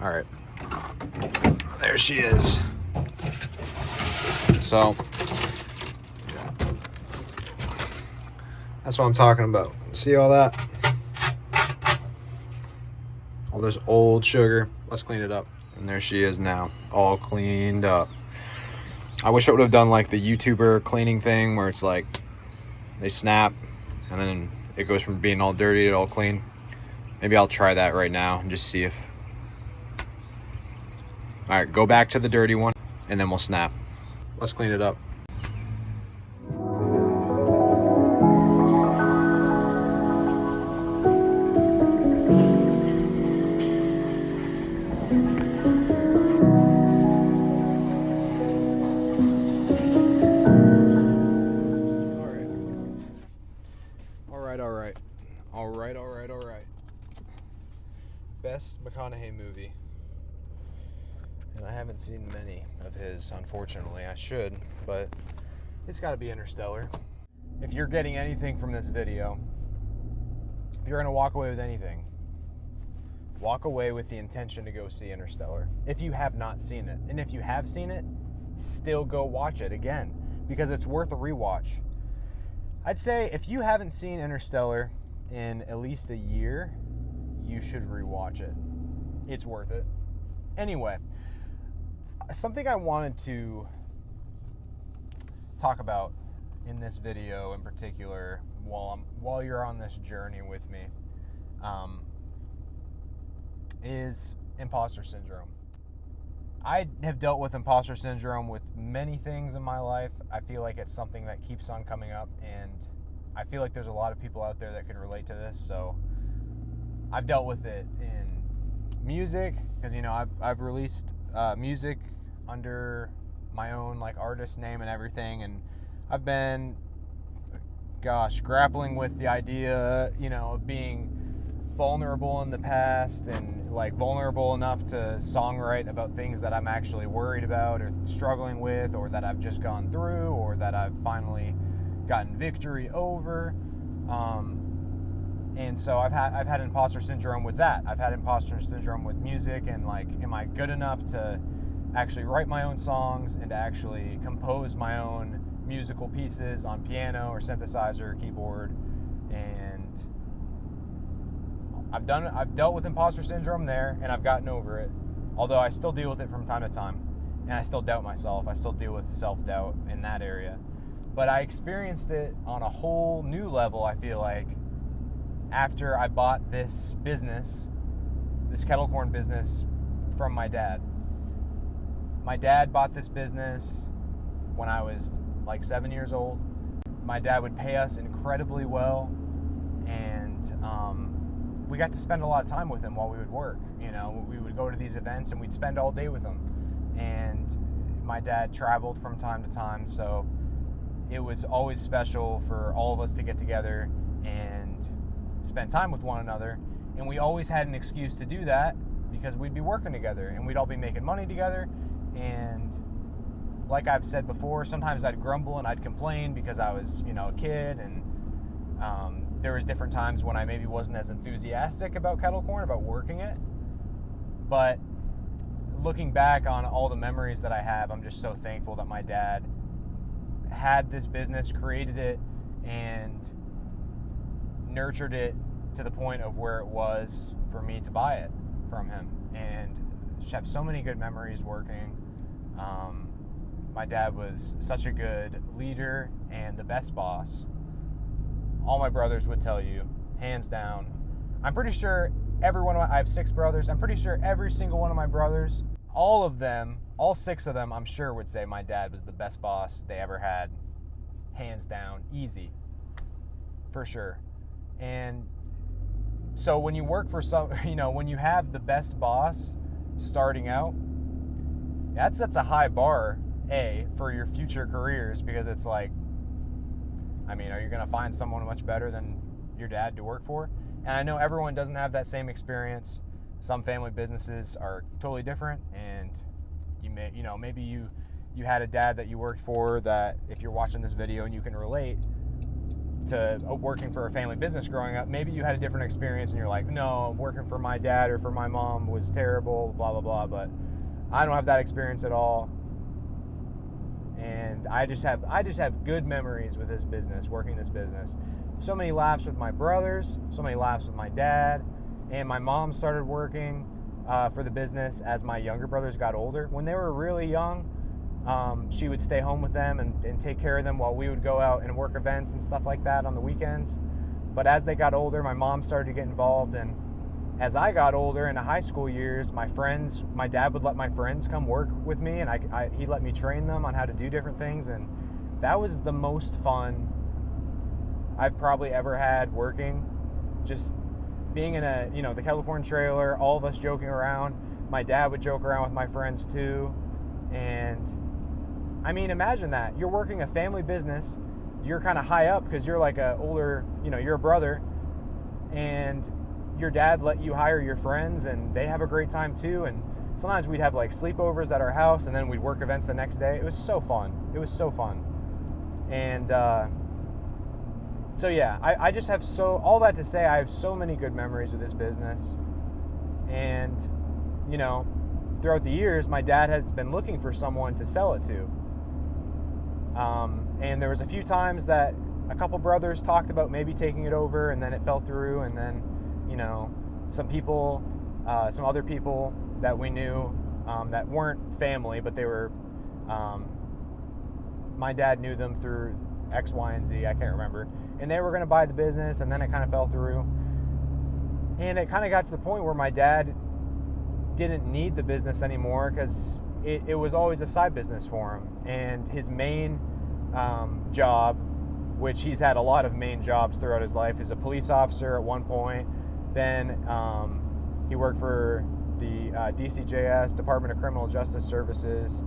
All right. There she is. So, that's what I'm talking about. See all that? All this old sugar. Let's clean it up. And there she is now, all cleaned up. I wish I would have done like the YouTuber cleaning thing where it's like they snap and then it goes from being all dirty to all clean. Maybe I'll try that right now and just see if... All right, go back to the dirty one and then we'll snap. Let's clean it up. All right. Best McConaughey movie. And I haven't seen many of his, unfortunately. I should, but it's got to be Interstellar. If you're getting anything from this video, if you're going to walk away with anything, walk away with the intention to go see Interstellar. If you have not seen it. And if you have seen it, still go watch it again, because it's worth a rewatch. I'd say if you haven't seen Interstellar in at least a year, you should rewatch it. It's worth it. Anyway, something I wanted to talk about in this video in particular, while you're on this journey with me, is imposter syndrome. I have dealt with imposter syndrome with many things in my life. I feel like it's something that keeps on coming up, and I feel like there's a lot of people out there that could relate to this. So I've dealt with it in music, because I've released music under my own like artist name and everything, and I've been grappling with the idea of being vulnerable in the past, and like vulnerable enough to songwrite about things that I'm actually worried about or struggling with, or that I've just gone through, or that I've finally gotten victory over. And so I've had imposter syndrome with that. I've had imposter syndrome with music, and like, am I good enough to actually write my own songs and to actually compose my own musical pieces on piano or synthesizer or keyboard? And I've dealt with imposter syndrome there, and I've gotten over it. Although I still deal with it from time to time, and I still doubt myself. I still deal with self-doubt in that area. But I experienced it on a whole new level, I feel like, after I bought this business, this kettle corn business, from my dad. My dad bought this business when I was like 7 years old. My dad would pay us incredibly well, and we got to spend a lot of time with him while we would work. We would go to these events and we'd spend all day with him. And my dad traveled from time to time, so it was always special for all of us to get together and spend time with one another. And we always had an excuse to do that, because we'd be working together and we'd all be making money together. And like I've said before, sometimes I'd grumble and I'd complain because I was, a kid, and there was different times when I maybe wasn't as enthusiastic about kettle corn, about working it. But looking back on all the memories that I have, I'm just so thankful that my dad had this business, created it, and nurtured it to the point of where it was for me to buy it from him, and just have so many good memories working. My dad was such a good leader and the best boss. All my brothers would tell you, hands down. I'm pretty sure I have 6 brothers. I'm pretty sure every single one of my brothers, all of them, all 6 of them, I'm sure would say my dad was the best boss they ever had. Hands down, easy, for sure. And so when you work for when you have the best boss starting out, that sets a high bar, for your future careers, because it's like, are you going to find someone much better than your dad to work for? And I know everyone doesn't have that same experience. Some family businesses are totally different, and maybe you had a dad that you worked for that, if you're watching this video and you can relate, to working for a family business growing up. Maybe you had a different experience and you're like, no, working for my dad or for my mom was terrible, blah, blah, blah. But I don't have that experience at all. And I just have good memories with this business, working this business. So many laughs with my brothers, so many laughs with my dad. And my mom started working for the business as my younger brothers got older. When they were really young, she would stay home with them and take care of them while we would go out and work events and stuff like that on the weekends. But as they got older, my mom started to get involved. And as I got older into high school years, my dad would let my friends come work with me, and he let me train them on how to do different things. And that was the most fun I've probably ever had working. Just being in the kettle corn trailer, all of us joking around. My dad would joke around with my friends too. And I mean, imagine that. You're working a family business. You're kind of high up because you're like you're a brother, and your dad let you hire your friends, and they have a great time too. And sometimes we'd have like sleepovers at our house, and then we'd work events the next day. It was so fun. And so yeah, I just have all that to say. I have so many good memories with this business. And throughout the years, my dad has been looking for someone to sell it to. And there was a few times that a couple brothers talked about maybe taking it over, and then it fell through. And then, some other people that we knew that weren't family, but they were, my dad knew them through X, Y, and Z, I can't remember. And they were going to buy the business, and then it kind of fell through. And it kind of got to the point where my dad didn't need the business anymore because it was always a side business for him. And his main job, which he's had a lot of main jobs throughout his life, is a police officer at one point. Then he worked for the DCJS, Department of Criminal Justice Services,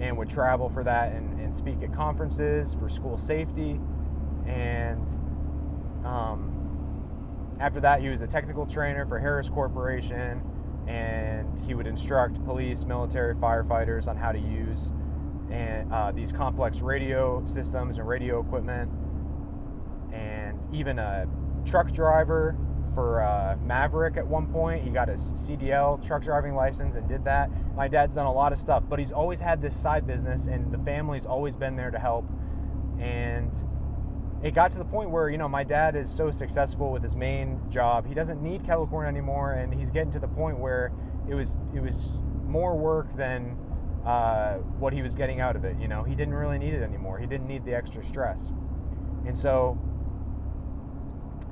and would travel for that and speak at conferences for school safety. And after that, he was a technical trainer for Harris Corporation, and he would instruct police, military, firefighters on how to use these complex radio systems and radio equipment. And even a truck driver for Maverick at one point. He got his CDL truck driving license and did that. My dad's done a lot of stuff, but he's always had this side business, and the family's always been there to help. And it got to the point where, my dad is so successful with his main job, he doesn't need kettle corn anymore, and he's getting to the point where it was more work than what he was getting out of it. He didn't really need it anymore. He didn't need the extra stress. And so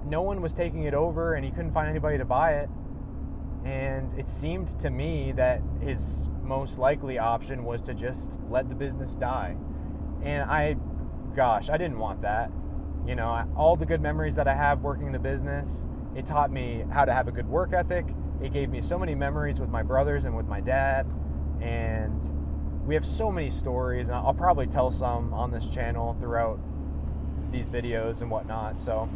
no one was taking it over, and he couldn't find anybody to buy it. And it seemed to me that his most likely option was to just let the business die. And I didn't want that. All the good memories that I have working the business, it taught me how to have a good work ethic. It gave me so many memories with my brothers and with my dad. And we have so many stories, and I'll probably tell some on this channel throughout these videos and whatnot. So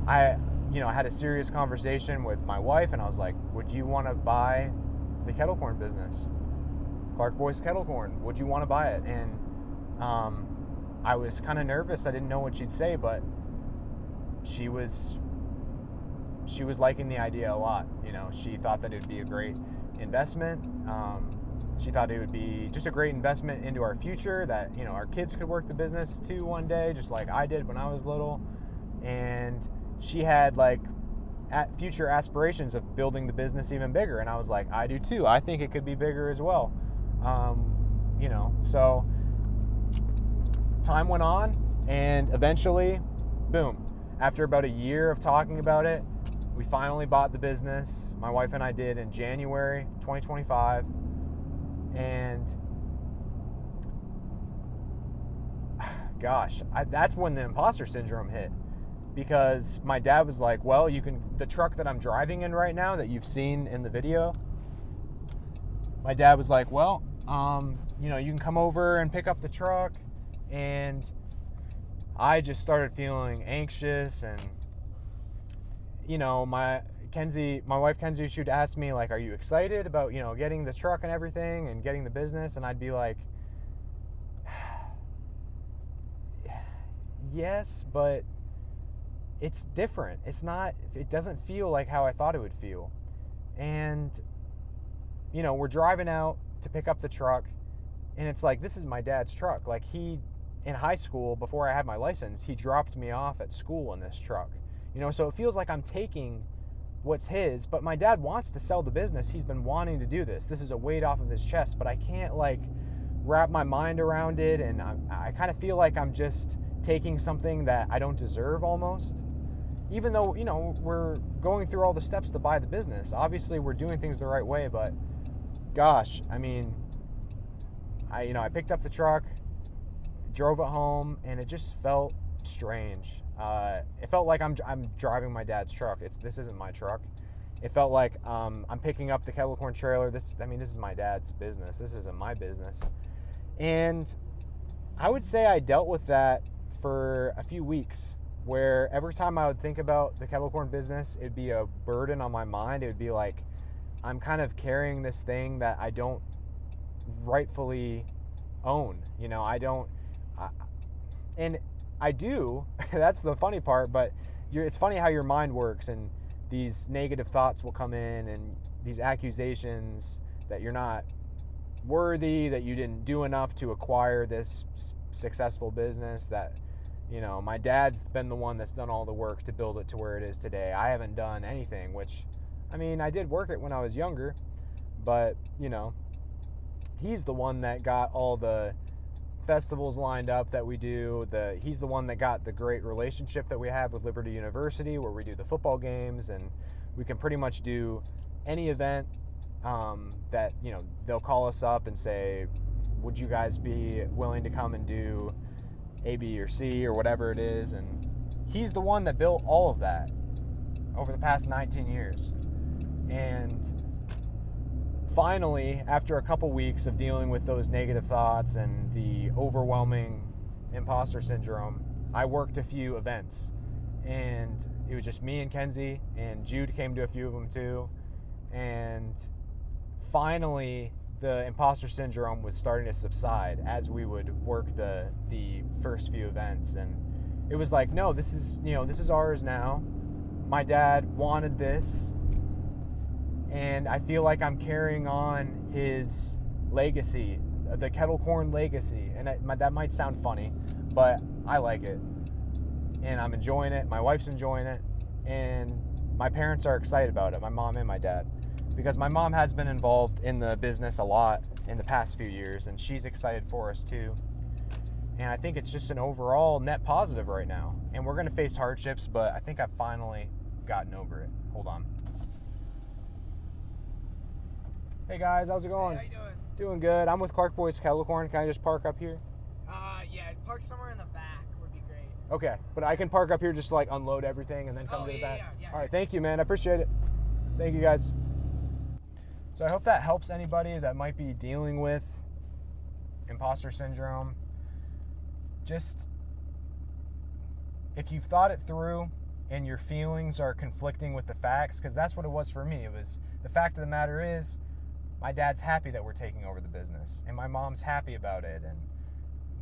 I had a serious conversation with my wife, and I was like, would you want to buy the kettle corn business? Clark Boy's Kettle Corn, would you want to buy it? And I was kind of nervous. I didn't know what she'd say, but she was liking the idea a lot. She thought that it would be a great investment. She thought it would be just a great investment into our future, that, our kids could work the business too one day, just like I did when I was little. And she had future aspirations of building the business even bigger. And I was like, I do too. I think it could be bigger as well. So time went on, and eventually, boom, after about a year of talking about it, we finally bought the business. My wife and I did in January 2025. And gosh, that's when the imposter syndrome hit, because my dad was like, well, the truck that I'm driving in right now that you've seen in the video, my dad was like, well, you can come over and pick up the truck. And I just started feeling anxious, and my wife Kenzie, she would ask me, like, are you excited about getting the truck and everything and getting the business? And I'd be like, yes, but it's different. It doesn't feel like how I thought it would feel. And, we're driving out to pick up the truck, and it's like, this is my dad's truck. Like, in high school, before I had my license, he dropped me off at school in this truck. So it feels like I'm taking what's his, but my dad wants to sell the business. He's been wanting to do this. This is a weight off of his chest, but I can't wrap my mind around it, and I kind of feel like I'm just taking something that I don't deserve almost. Even though, we're going through all the steps to buy the business. Obviously, we're doing things the right way, but gosh, I picked up the truck, drove it home, and it just felt strange. It felt like I'm driving my dad's truck. This isn't my truck. It felt like I'm picking up the kettle corn trailer. This is my dad's business. This isn't my business. And I would say I dealt with that for a few weeks, where every time I would think about the kettle corn business, it'd be a burden on my mind. It would be like I'm kind of carrying this thing that I don't rightfully own. And I do. That's the funny part. But it's funny how your mind works, and these negative thoughts will come in, and these accusations that you're not worthy, that you didn't do enough to acquire this successful business, that my dad's been the one that's done all the work to build it to where it is today. I haven't done anything, which, I did work it when I was younger, but, he's the one that got all the festivals lined up that we do. He's the one that got the great relationship that we have with Liberty University, where we do the football games, and we can pretty much do any event that, they'll call us up and say, would you guys be willing to come and do A, B, or C, or whatever it is. And he's the one that built all of that over the past 19 years. And finally, after a couple weeks of dealing with those negative thoughts and the overwhelming imposter syndrome, I worked a few events. And it was just me and Kenzie, and Jude came to a few of them too. And finally, the imposter syndrome was starting to subside as we would work the first few events. And it was like, no, this is ours now. My dad wanted this, and I feel like I'm carrying on his legacy, the kettle corn legacy. And that might sound funny, but I like it, and I'm enjoying it. My wife's enjoying it, and my parents are excited about it, my mom and my dad, because my mom has been involved in the business a lot in the past few years, and she's excited for us too. And I think it's just an overall net positive right now. And we're going to face hardships, but I think I've finally gotten over it. Hold on. Hey guys, how's it going? Hey, how you doing? Doing good. I'm with Clark Boys Kettle Corn. Can I just park up here? Yeah, park somewhere in the back would be great. Okay, but I can park up here just to unload everything and then come to the back? Yeah. All right, thank you, man. I appreciate it. Thank you, guys. So I hope that helps anybody that might be dealing with imposter syndrome. Just, if you've thought it through and your feelings are conflicting with the facts, because that's what it was for me. It was, the fact of the matter is, my dad's happy that we're taking over the business, and my mom's happy about it, and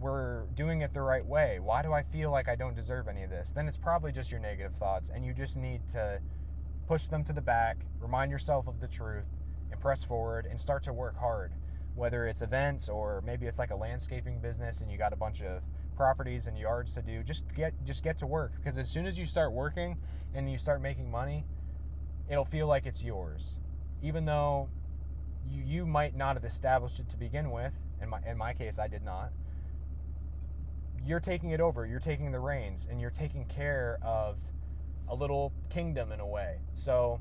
we're doing it the right way. Why do I feel like I don't deserve any of this? Then it's probably just your negative thoughts, and you just need to push them to the back, remind yourself of the truth, and press forward and start to work hard. Whether it's events, or maybe it's like a landscaping business and you got a bunch of properties and yards to do, just get to work. Because as soon as you start working and you start making money, it'll feel like it's yours. Even though you might not have established it to begin with. In my case, I did not. You're taking it over. You're taking the reins, and you're taking care of a little kingdom in a way. So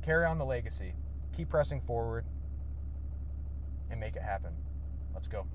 carry on the legacy. Keep pressing forward and make it happen. Let's go.